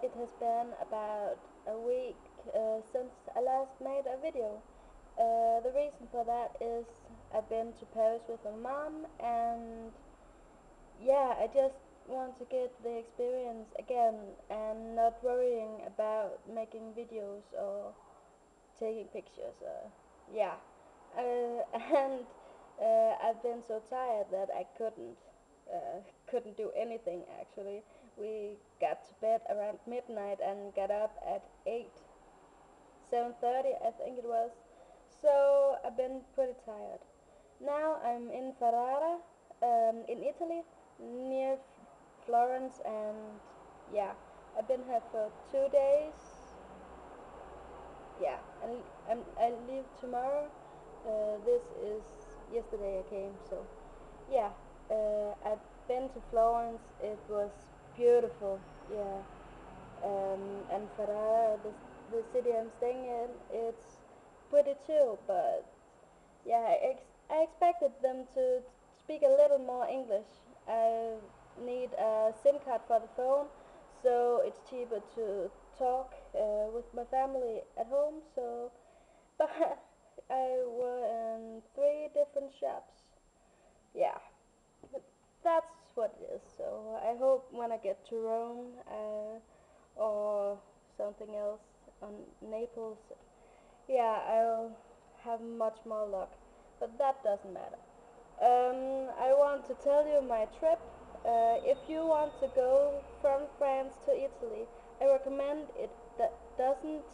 It has been about a week since I last made a video. The reason for that is I've been to Paris with my mom, and yeah, I just want to get the experience again and not worrying about making videos or taking pictures. Yeah, and I've been so tired that I couldn't do anything actually. We got to bed around midnight and got up at 7:30 I think it was. So I've been pretty tired. Now I'm in Ferrara, in Italy, near Florence, and yeah, I've been here for 2 days. Yeah, and I leave tomorrow. This is yesterday I came, so yeah. I've been to Florence. It was beautiful. Yeah, and Ferrara, the city I'm staying in, it's pretty chill. But yeah, I expected them to speak a little more English. I need a SIM card for the phone, so it's cheaper to talk with my family at home. So, but I were in 3 different shops. Yeah, but that's what it is. So I hope when I get to Rome or something else on Naples, yeah, I'll have much more luck. But that doesn't matter. I want to tell you my trip. If you want to go from France to Italy, I recommend it. That doesn't.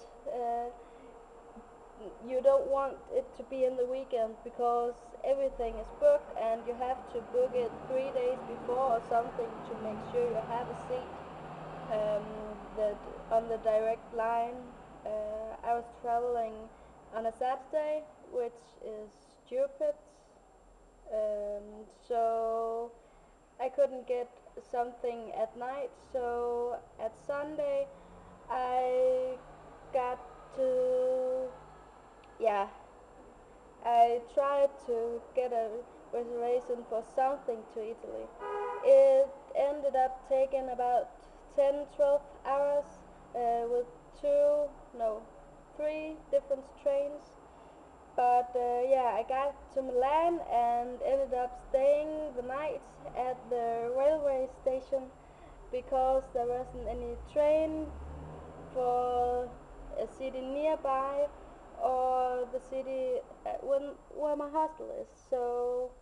You don't want it to be in the weekend because everything is booked and you have to book it 3 days before or something to make sure you have a seat. Um, that on the direct line. I was traveling on a Saturday, which is stupid. So I couldn't get something at night. So at Sunday, I got to, yeah, I tried to get a reservation for something to Italy. It ended up taking about 10-12 hours with no, 3 different trains. But yeah, I got to Milan and ended up staying the night at the railway station because there wasn't any train for a city nearby or the city where my hostel is. So